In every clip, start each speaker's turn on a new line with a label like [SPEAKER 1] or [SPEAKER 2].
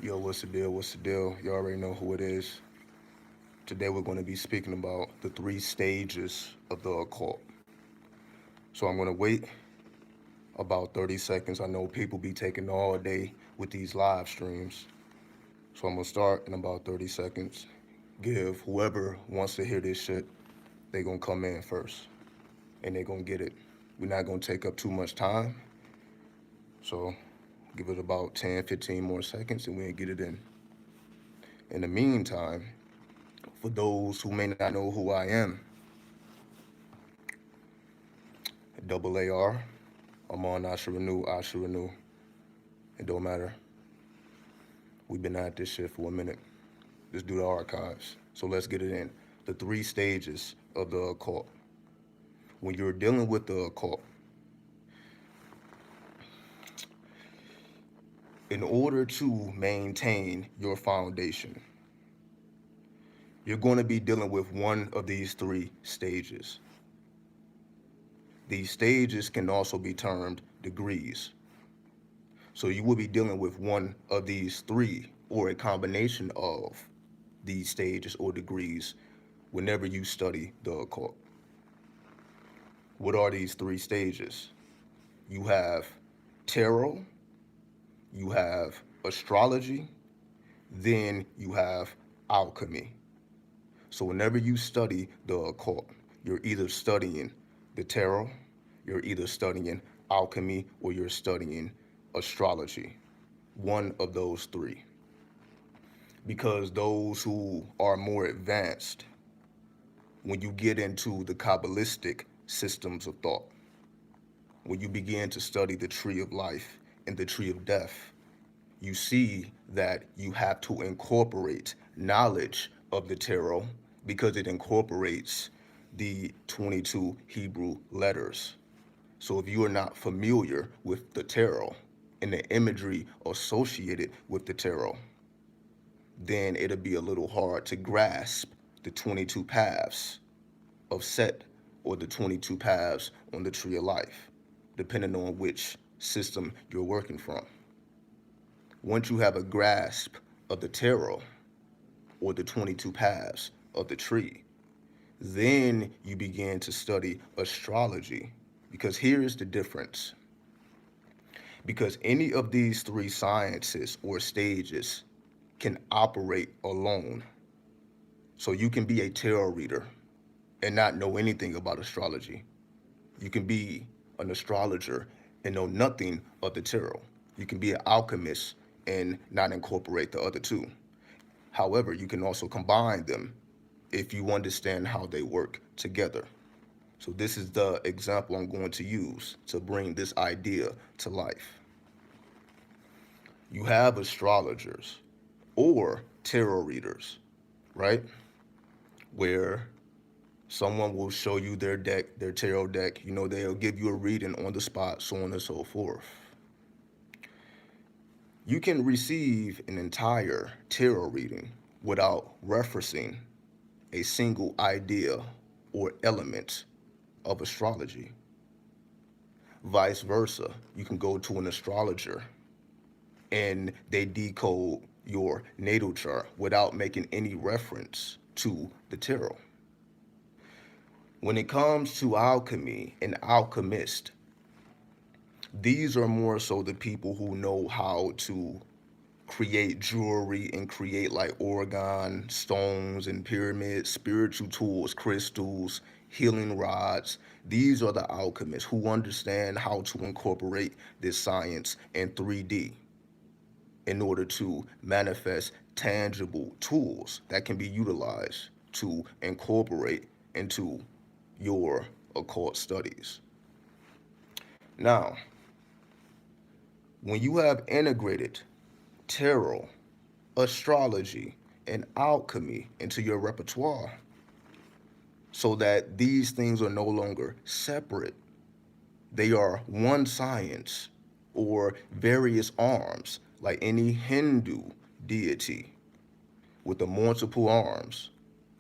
[SPEAKER 1] Yo, what's the deal? What's the deal? You already know who it is. Today we're going to be speaking about the three stages of the occult. So I'm going to wait about 30 seconds. I know people be taking all day with these live streams. So I'm going to start in about 30 seconds. Give whoever wants to hear this shit, they going to come in first. And they going to get it. We're not going to take up too much time. So give it about 10, 15 more seconds and we'll get it in. In the meantime, for those who may not know who I am, double AR, I'm on Asha Renew. It don't matter. We've been at this shit for a minute. Let's do the archives. So let's get it in. The three stages of the occult. When you're dealing with the occult, in order to maintain your foundation, you're going to be dealing with one of these three stages. These stages can also be termed degrees. So you will be dealing with one of these three or a combination of these stages or degrees whenever you study the occult. What are these three stages? You have tarot, you have astrology, then you have alchemy. So whenever you study the occult, you're either studying the tarot, you're either studying alchemy, or you're studying astrology. One of those three. Because those who are more advanced, when you get into the Kabbalistic systems of thought, when you begin to study the tree of life and the tree of death, you see that you have to incorporate knowledge of the tarot because it incorporates the 22 Hebrew letters. So if you are not familiar with the tarot and the imagery associated with the tarot, then it'll be a little hard to grasp the 22 paths of Set or the 22 paths on the tree of life, depending on which system you're working from. Once you have a grasp of the tarot or the 22 paths of the tree, then you begin to study astrology. Because here is the difference. Because any of these three sciences or stages can operate alone. So you can be a tarot reader and not know anything about astrology. You can be an astrologer and know nothing of the tarot. You can be an alchemist and not incorporate the other two. However, you can also combine them if you understand how they work together. So this is the example I'm going to use to bring this idea to life. You have astrologers or tarot readers, right? Where someone will show you their deck, their tarot deck. You know, they'll give you a reading on the spot, so on and so forth. You can receive an entire tarot reading without referencing a single idea or element of astrology. Vice versa, you can go to an astrologer and they decode your natal chart without making any reference to the tarot. When it comes to alchemy and alchemist, these are more so the people who know how to create jewelry and create like organ, stones and pyramids, spiritual tools, crystals, healing rods. These are the alchemists who understand how to incorporate this science in 3D in order to manifest tangible tools that can be utilized to incorporate into your occult studies. Now, when you have integrated tarot, astrology, and alchemy into your repertoire so that these things are no longer separate, they are one science or various arms, like any Hindu deity with the multiple arms.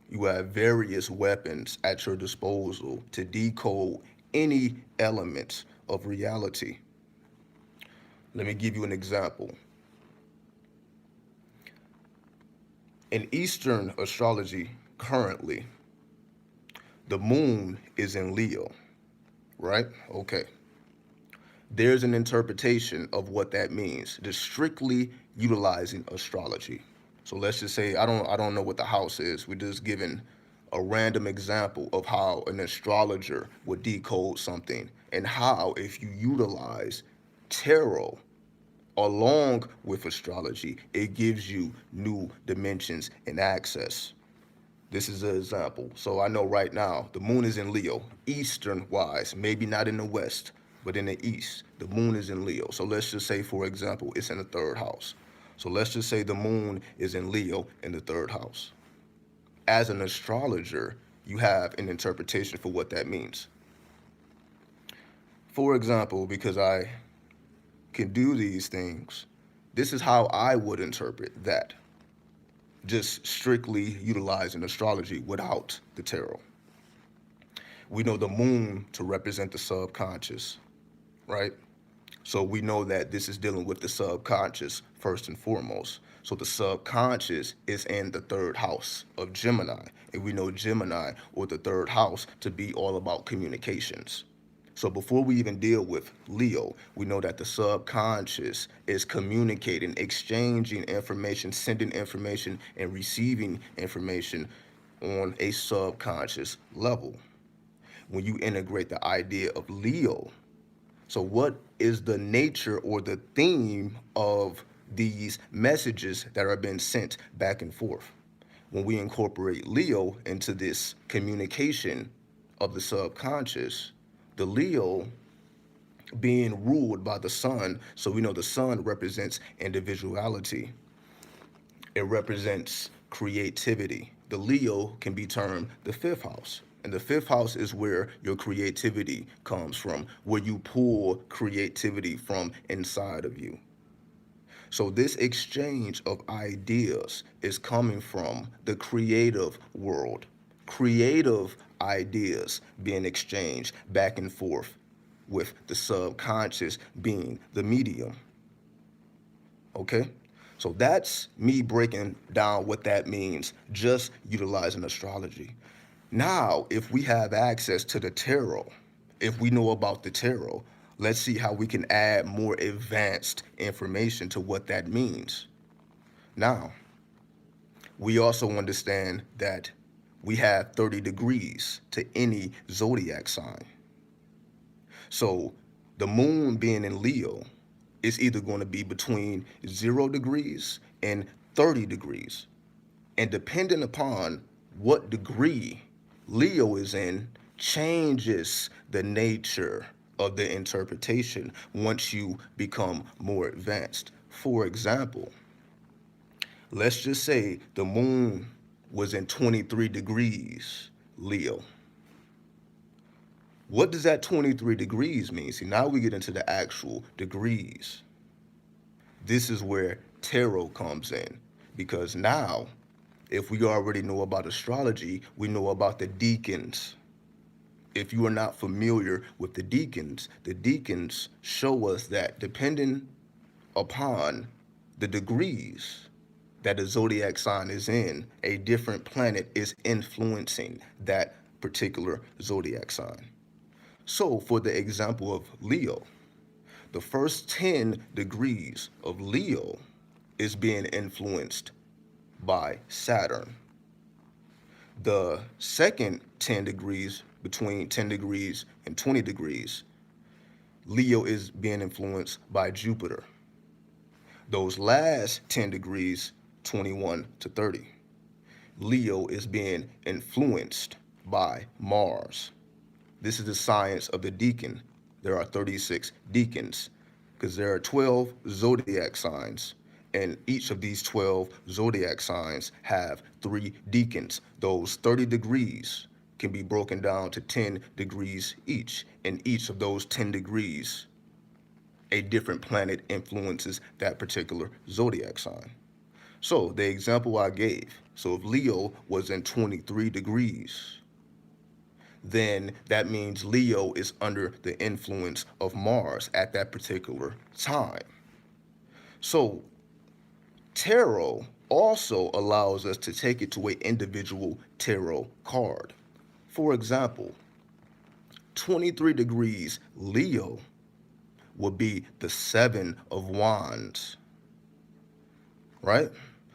[SPEAKER 1] You have various weapons at your disposal to decode any element of reality. Let me give you an example. In Eastern astrology, currently, the moon is in Leo, right? Okay. There's an interpretation of what that means, just strictly utilizing astrology. So let's just say I don't know what the house is. We're just giving a random example of how an astrologer would decode something and how if you utilize tarot along with astrology, it gives you new dimensions and access. This is an example. So I know right now the moon is in Leo, eastern wise, maybe not in the west, but in the east. The moon is in Leo. So let's just say, for example, it's in the third house. So let's just say the moon is in Leo in the third house. As an astrologer, you have an interpretation for what that means. For example, because I can do these things, this is how I would interpret that. Just strictly utilizing astrology without the tarot. We know the moon to represent the subconscious, right? So we know that this is dealing with the subconscious first and foremost. So the subconscious is in the third house of Gemini. And we know Gemini, or the third house, to be all about communications. So before we even deal with Leo, we know that the subconscious is communicating, exchanging information, sending information, and receiving information on a subconscious level. When you integrate the idea of Leo, so what is the nature or the theme of these messages that are being sent back and forth? When we incorporate Leo into this communication of the subconscious, the Leo being ruled by the sun, so we know the sun represents individuality. It represents creativity. The Leo can be termed the fifth house. And the fifth house is where your creativity comes from, where you pull creativity from inside of you. So this exchange of ideas is coming from the creative world. Creative ideas being exchanged back and forth with the subconscious being the medium. Okay? So that's me breaking down what that means, just utilizing astrology. Now, if we have access to the tarot, if we know about the tarot, let's see how we can add more advanced information to what that means. Now, we also understand that we have 30 degrees to any zodiac sign. So the moon being in Leo is either going to be between 0 degrees and 30 degrees. And depending upon what degree Leo is in, changes the nature of the interpretation once you become more advanced. For example, let's just say the moon was in 23 degrees Leo. What does that 23 degrees mean? See, now we get into the actual degrees. This is where tarot comes in, because now, if we already know about astrology, we know about the decans. If you are not familiar with the decans show us that depending upon the degrees that the zodiac sign is in, a different planet is influencing that particular zodiac sign. So for the example of Leo, the first 10 degrees of Leo is being influenced by Saturn. The second 10 degrees, between 10 degrees and 20 degrees, Leo is being influenced by Jupiter. Those last 10 degrees, 21 to 30, Leo is being influenced by Mars. This is the science of the decan. There are 36 decans because there are 12 zodiac signs, and each of these 12 zodiac signs have 3 decans. Those 30 degrees can be broken down to 10 degrees each. In each of those 10 degrees, a different planet influences that particular zodiac sign. So the example I gave, so if Leo was in 23 degrees, then that means Leo is under the influence of Mars at that particular time. So tarot also allows us to take it to an individual tarot card. For example, 23 degrees Leo would be the Seven of Wands, right?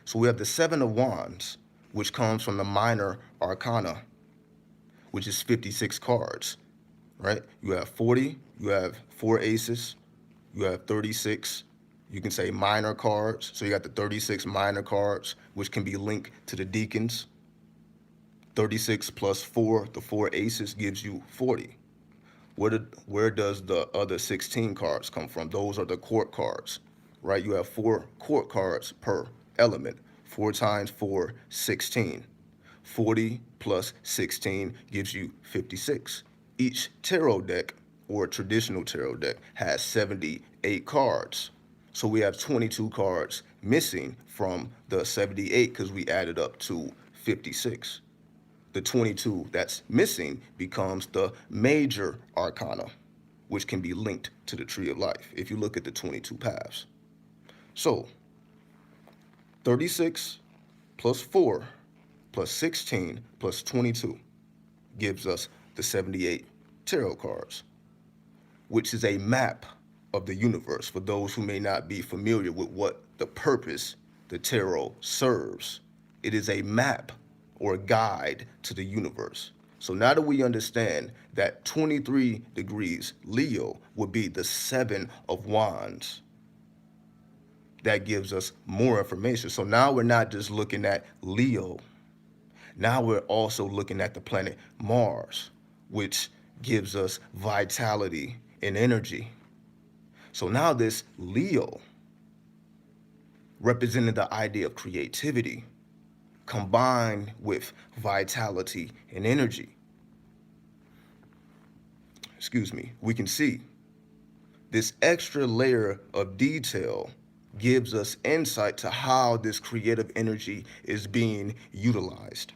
[SPEAKER 1] So we have the Seven of Wands, which comes from the minor arcana, which is 56 cards, right? You have 40, you have 4 aces, you have 36. You can say minor cards. So you got the 36 minor cards, which can be linked to the deacons. 36 plus 4, the 4 aces gives you 40. Where does the other 16 cards come from? Those are the court cards, right? You have 4 court cards per element. 4 times 4, 16. 40 plus 16 gives you 56. Each tarot deck, or traditional tarot deck, has 78 cards. So we have 22 cards missing from the 78 because we added up to 56. The 22 that's missing becomes the major arcana, which can be linked to the tree of life if you look at the 22 paths. So 36 plus 4 plus 16 plus 22 gives us the 78 tarot cards, which is a map of the universe for those who may not be familiar with what the purpose the tarot serves. It is a map or a guide to the universe. So now that we understand that 23 degrees Leo would be the Seven of Wands, that gives us more information. So now we're not just looking at Leo. Now we're also looking at the planet Mars, which gives us vitality and energy. So now this Leo, representing the idea of creativity, combined with vitality and energy, we can see this extra layer of detail gives us insight to how this creative energy is being utilized.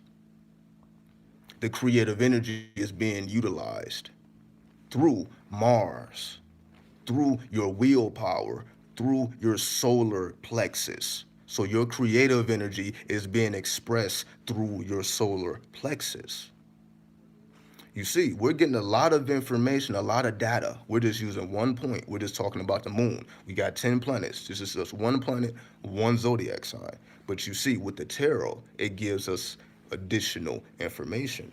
[SPEAKER 1] The creative energy is being utilized through Mars, through your willpower, through your solar plexus. So your creative energy is being expressed through your solar plexus. You see, we're getting a lot of information, a lot of data. We're just using one point. We're just talking about the moon. We got 10 planets. This is just one planet, one zodiac sign. But you see, with the tarot, it gives us additional information.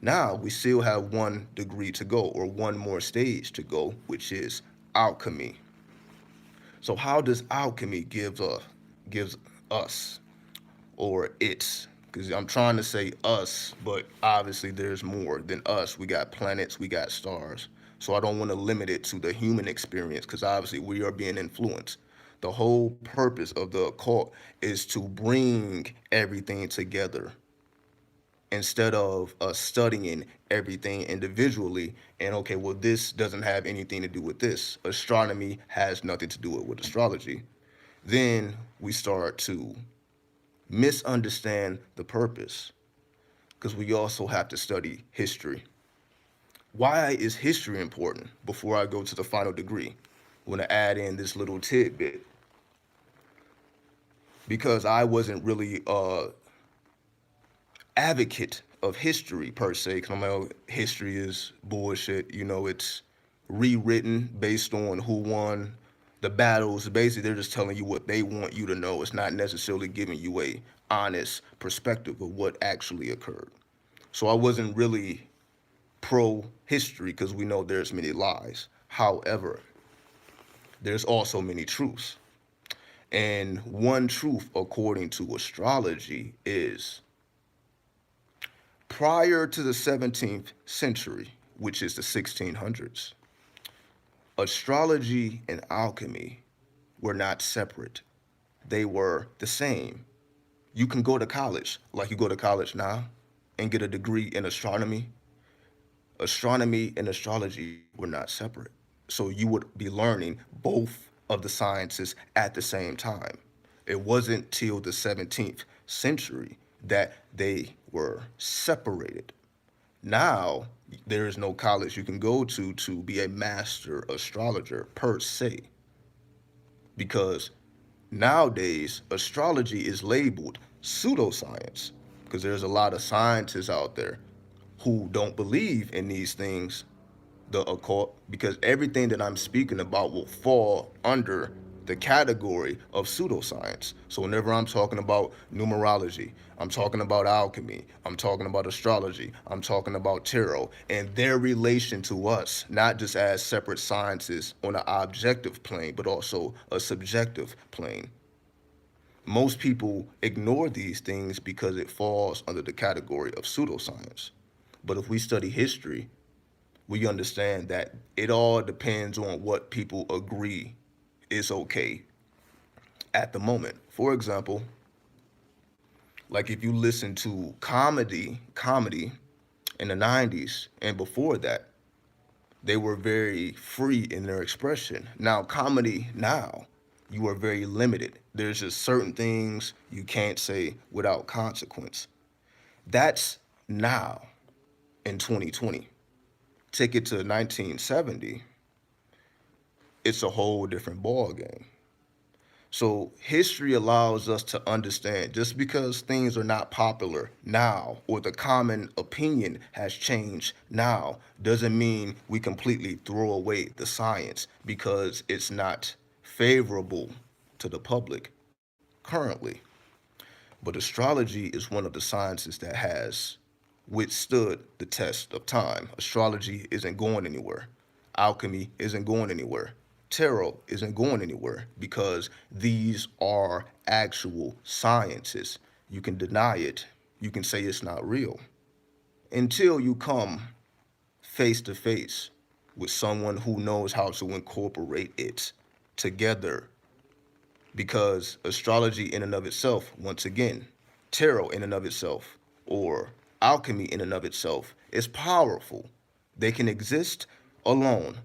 [SPEAKER 1] Now we still have 1 degree to go, or one more stage to go, which is alchemy. So how does alchemy gives us, or it's, because I'm trying to say us, but obviously there's more than us. We got planets, we got stars. So I don't want to limit it to the human experience, because obviously we are being influenced. The whole purpose of the occult is to bring everything together instead of studying everything individually. And okay, well, this doesn't have anything to do with this. Astronomy has nothing to do with astrology. Then we start to misunderstand the purpose, because we also have to study history. Why is history important? Before I go to the final degree, I want to add in this little tidbit, because I wasn't really advocate of history per se, because I'm like, oh, history is bullshit. You know, it's rewritten based on who won the battles. Basically, they're just telling you what they want you to know. It's not necessarily giving you a honest perspective of what actually occurred. So I wasn't really pro history, because we know there's many lies. However, there's also many truths. And one truth, according to astrology, is prior to the 17th century, which is the 1600s, astrology and alchemy were not separate. They were the same. You can go to college, like you go to college now, and get a degree in astronomy. Astronomy and astrology were not separate. So you would be learning both of the sciences at the same time. It wasn't till the 17th century that they were separated. Now, there is no college you can go to be a master astrologer per se, because Nowadays, astrology is labeled pseudoscience because there's a lot of scientists out there who don't believe in these things, the occult, because everything that I'm speaking about will fall under the category of pseudoscience. So whenever I'm talking about numerology, I'm talking about alchemy, I'm talking about astrology, I'm talking about tarot, and their relation to us, not just as separate sciences on an objective plane, but also a subjective plane. Most people ignore these things because it falls under the category of pseudoscience. But if we study history, we understand that it all depends on what people agree is okay at the moment. For example, like if you listen to comedy in the 90s and before that, they were very free in their expression. Now, comedy now, you are very limited. There's just certain things you can't say without consequence. That's now in 2020. Take it to 1970, it's a whole different ball game. So history allows us to understand just because things are not popular now or the common opinion has changed now doesn't mean we completely throw away the science because it's not favorable to the public currently. But astrology is one of the sciences that has withstood the test of time. Astrology isn't going anywhere. Alchemy isn't going anywhere. Tarot isn't going anywhere because these are actual sciences. You can deny it, you can say it's not real until you come face to face with someone who knows how to incorporate it together, because astrology in and of itself, once again, tarot in and of itself, or alchemy in and of itself, is powerful. They can exist alone,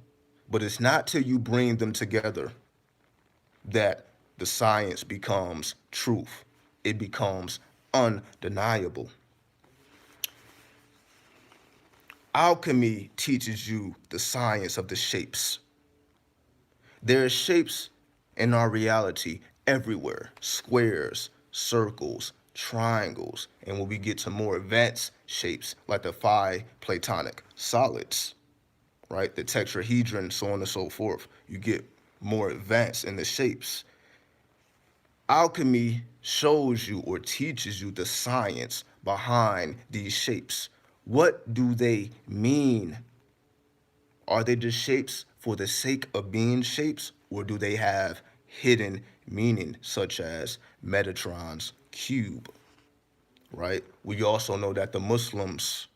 [SPEAKER 1] but it's not till you bring them together that the science becomes truth. It becomes undeniable. Alchemy teaches you the science of the shapes. There are shapes in our reality everywhere: squares, circles, triangles, and when we get to more advanced shapes like the five Platonic solids, right? The tetrahedron, so on and so forth, you get more advanced in the shapes. Alchemy shows you or teaches you the science behind these shapes. What do they mean? Are they just shapes for the sake of being shapes, or do they have hidden meaning, such as Metatron's cube, right? We also know that the Muslims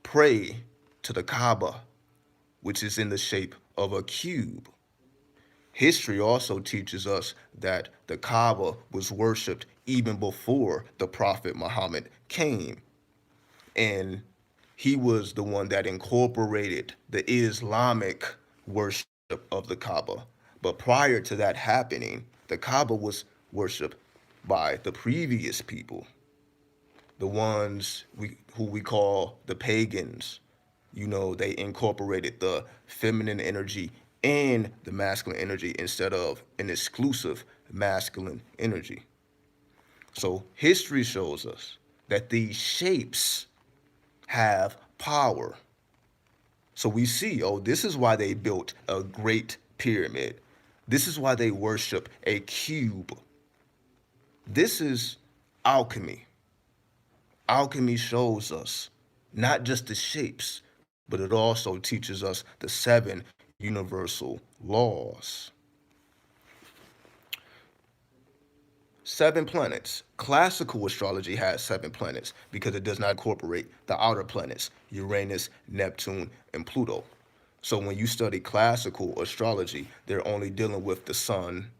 [SPEAKER 1] pray to the Kaaba, which is in the shape of a cube. History also teaches us that the Kaaba was worshipped even before the Prophet Muhammad came. And he was the one that incorporated the Islamic worship of the Kaaba. But prior to that happening, the Kaaba was worshipped by the previous people, the ones who we call the pagans. You know, they incorporated the feminine energy and the masculine energy instead of an exclusive masculine energy. So history shows us that these shapes have power. So we see, oh, this is why they built a great pyramid. This is why they worship a cube. This is alchemy. Alchemy shows us not just the shapes, but it also teaches us the seven universal laws. Seven planets. Classical astrology has seven planets because it does not incorporate the outer planets, Uranus, Neptune, and Pluto. So when you study classical astrology, they're only dealing with the sun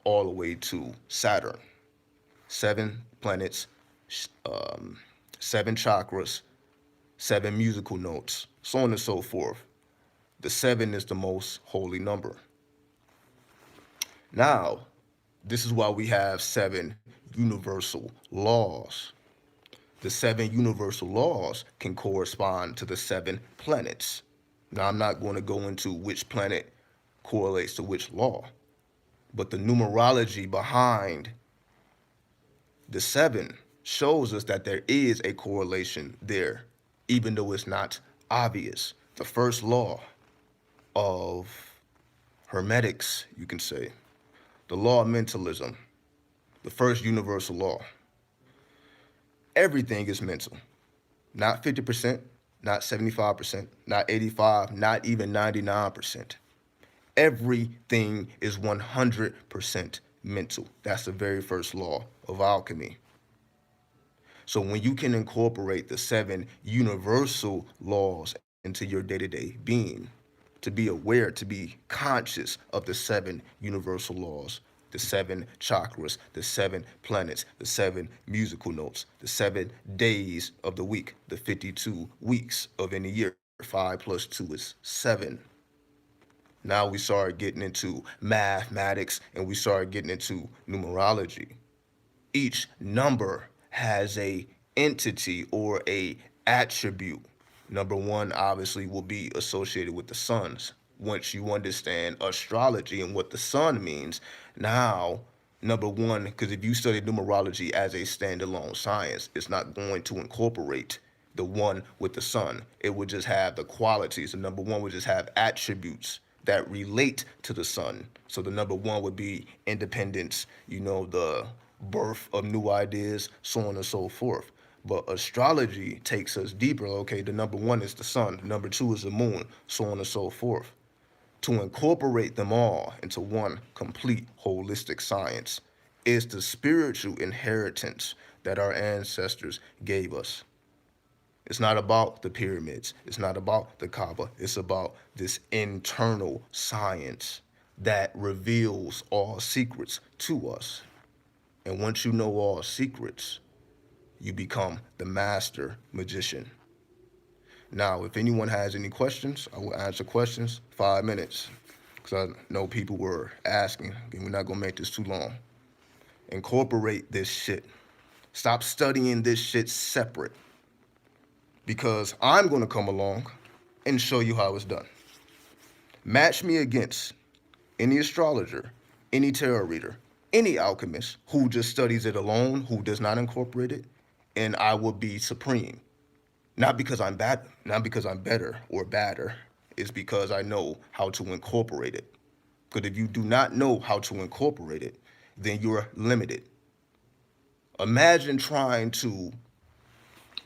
[SPEAKER 1] all the way to Saturn. Seven planets, um, seven chakras, seven musical notes, so on and so forth. The seven is the most holy number. Now, this is why we have seven universal laws. The seven universal laws can correspond to the seven planets. Now, I'm not going to go into which planet correlates to which law, But the numerology behind the seven shows us that there is a correlation there, even though it's not obvious. The first law of hermetics, you can say, the law of mentalism, the first universal law. Everything is mental. Not 50%, not 75%, not 85, not even 99%. Everything is 100% mental. That's the very first law of alchemy. So when you can incorporate the seven universal laws into your day-to-day being, to be aware, to be conscious of the seven universal laws, the seven chakras, the seven planets, the seven musical notes, the 7 days of the week, the 52 weeks of any year. 5 + 2 is 7. Now we started getting into mathematics and we started getting into numerology. Each number has a entity or a attribute. Number one obviously will be associated with the suns. Once you understand astrology and what the sun means, now number one, because if you study numerology as a standalone science, it's not going to incorporate the one with the sun. It would just have the qualities. The number one would just have attributes that relate to the sun. So the number one would be independence, the birth of new ideas, so on and so forth. But astrology takes us deeper. Okay, the number one is the sun, the number two is the moon, so on and so forth. To incorporate them all into one complete holistic science is the spiritual inheritance that our ancestors gave us. It's not about the pyramids. It's not about the Kaaba. It's about this internal science that reveals all secrets to us. And once you know all secrets, you become the master magician. Now, if anyone has any questions, I will answer questions. 5 minutes, because I know people were asking, and we're not going to make this too long. Incorporate this shit. Stop studying this shit separate, because I'm going to come along and show you how it's done. Match me against any astrologer, any tarot reader, any alchemist who just studies it alone, who does not incorporate it, and I will be supreme. Not because I'm bad, not because I'm better or badder, it's because I know how to incorporate it. Because if you do not know how to incorporate it, then you're limited. Imagine trying to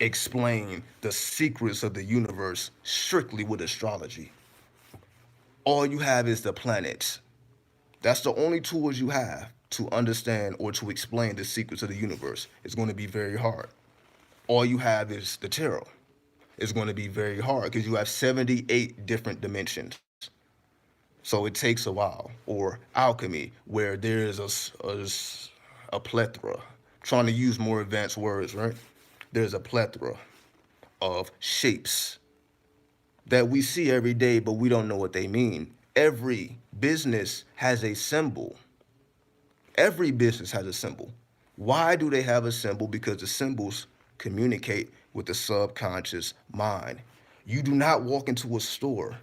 [SPEAKER 1] explain the secrets of the universe strictly with astrology. All you have is the planets. That's the only tools you have to understand or to explain the secrets of the universe. It's going to be very hard. All you have is the tarot. It's going to be very hard because you have 78 different dimensions. So it takes a while. Or alchemy, where there's a plethora. Trying to use more advanced words, right? There's a plethora of shapes that we see every day, but we don't know what they mean. Every business has a symbol. Every business has a symbol. Why do they have a symbol? Because the symbols communicate with the subconscious mind. You do not walk into a store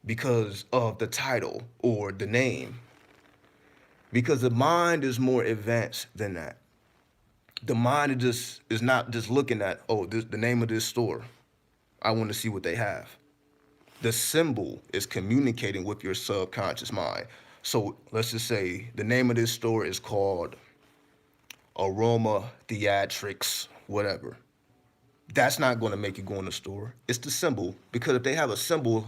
[SPEAKER 1] because of the title or the name, because the mind is more advanced than that. The mind is not just looking at, oh, the name of this store. I want to see what they have. The symbol is communicating with your subconscious mind. So let's just say the name of this store is called Aroma Theatrics, whatever. That's not going to make you go in the store. It's the symbol, because if they have a symbol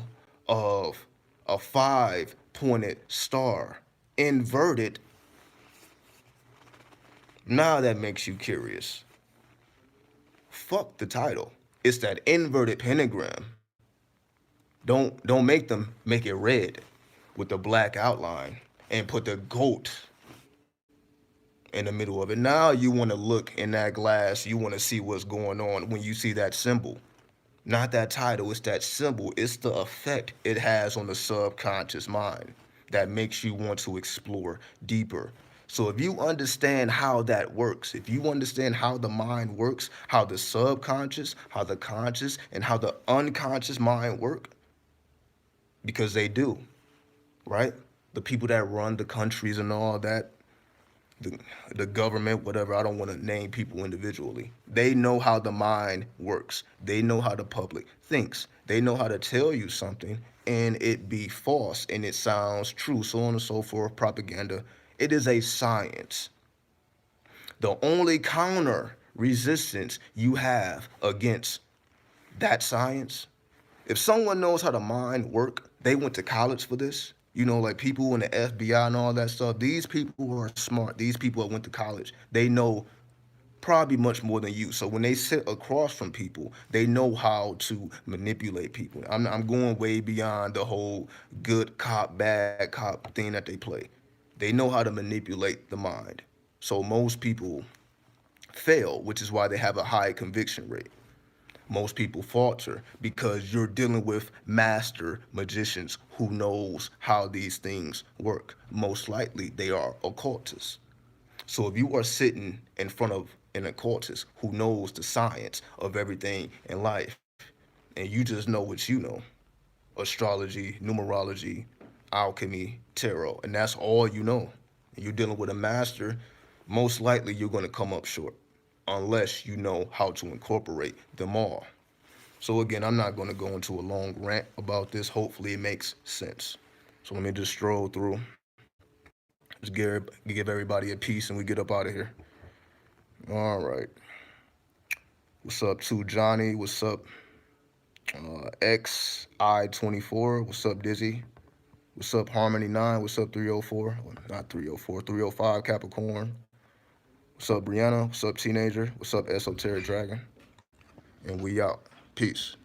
[SPEAKER 1] of a 5-pointed star inverted, now that makes you curious. Fuck the title. It's that inverted pentagram. Don't make it red with the black outline and put the goat in the middle of it. Now you want to look in that glass, you want to see what's going on when you see that symbol. Not that title, it's that symbol. It's the effect it has on the subconscious mind that makes you want to explore deeper. So if you understand how that works, if you understand how the mind works, how the subconscious, how the conscious, and how the unconscious mind work, because they do, right? The people that run the countries and all that, the, the government, whatever, I don't want to name people individually. They know how the mind works. They know how the public thinks. They know how to tell you something and it be false and it sounds true, so on and so forth, propaganda. It is a science. The only counter resistance you have against that science, if someone knows how the mind work, they went to college for this. You know, like people in the FBI and all that stuff. These people are smart. These people that went to college, they know probably much more than you. So when they sit across from people, they know how to manipulate people. I'm going way beyond the whole good cop, bad cop thing that they play. They know how to manipulate the mind. So most people fail, which is why they have a high conviction rate. Most people falter because you're dealing with master magicians who knows how these things work. Most likely they are occultists. So if you are sitting in front of an occultist who knows the science of everything in life, and you just know what you know, astrology, numerology, alchemy, tarot, and that's all you know, and you're dealing with a master, most likely you're going to come up short unless you know how to incorporate them all. So again, I'm not going to go into a long rant about this. Hopefully it makes sense. So let me just stroll through. Just give everybody a piece and we get up out of here. All right. What's up, to Johnny? What's up, XI24? What's up, Dizzy? What's up, Harmony9? What's up, 304? Well, not 304, 305 Capricorn. What's up, Brianna? What's up, Teenager? What's up, Esoteric Dragon? And we out. Peace.